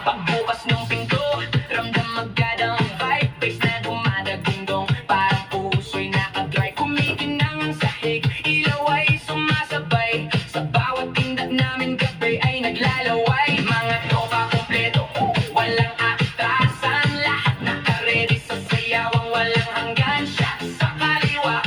Pagbukas ng pinto, ramdam agad ang vibe. Bass na dumadagundong, parang puso'y nakadrive. Kumikinang ang sahig, ilaw ay sumasabay. Sa bawat tindak namin gabi ay naglalaway. Mga tropa kompleto, walang atrasan. Lahat nakaredy sa sayawang walang hanggan. Shot sa kaliwa,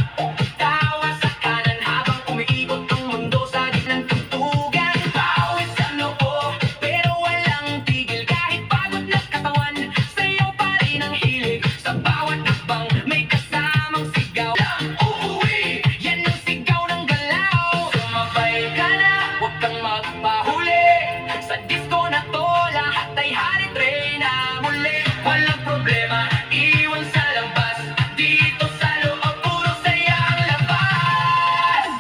tawa sa kanan. Habang umiikot ang mundo sa gitnang tugtugan. Pawis sa noo, pero walang tigil. Kahit pagod na katawan, sayaw pa rin ang hilig. Sa bawat akbang, may kasamang sigaw. Uuwi, yan ang sigaw ng galaw. Sumabay ka na, huwag kang magpahuli. Sa disco na to, lahat ay hari-tray na muli. Walang problema, iwan sa labas. Dito sa loob, puro saya ang labas.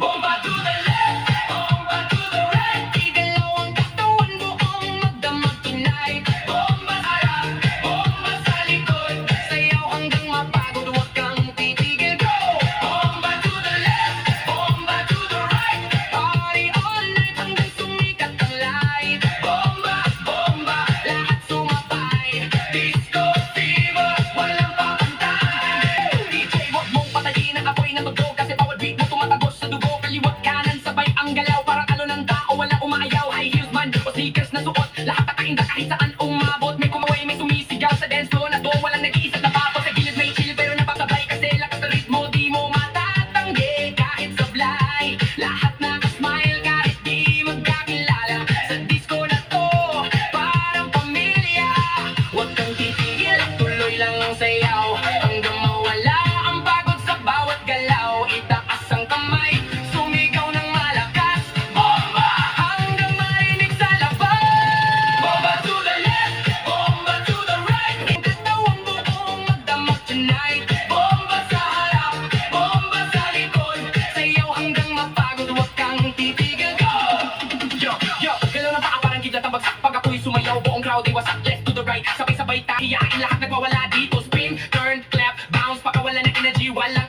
Bomba to the left, bomba to the right. Igalaw ang katawan buong magdamag tonight. Bomba sa harap, bomba sa likod. Sayaw hanggang mapagod, huwag kang titigil, go! Bomba to the left, bomba to the right. Party all night hanggang sumikat ang light. Bomba, bomba, lahat sumabay. Disco fever, walang papantay. DJ, wag mong patayin ang apoy ng tugtog. Kasi bawat beat mo tumatagos sa dugo. Kaliwat kanan, sabay ang galaw. Parang ano ng tao, wala umaayaw. High heels man o sneakers na suot. Lahat nakainda kahit saan umabot. May kumaway, may sumisigaw sa dance floor na to. Walang nag-iisip na papo. Sa gilid may chill pero napasabay. Kasi lakas ng ritmo, di mo matatanggi. Kahit sablay, lahat nakasmile. Kahit di magkakilala. Sa disco na to, parang pamilya. Huwag kang titigil, tuloy lang ang sayaw. Hanggang mawala ang pagod sa bawat galaw. Itaas ang kamay, sumigaw ng malakas. Bomba! Hanggang marinig sa labas. Bomba to the left, bomba to the right. Ang katawang buong magdamag tonight. Bomba sa harap, bomba sa likod. Sayaw hanggang mapagod, huwag kang titigil, go! Yo, yo, galaw ng paa parang kidlat ang bagsak. Pag ako'y sumayaw, buong crowd ay wasak. Left to the right, sabay-sabay tahiyain. Lahat nagwawala dito. Spin, turn, clap, bounce. Pagkawala ng energy, walang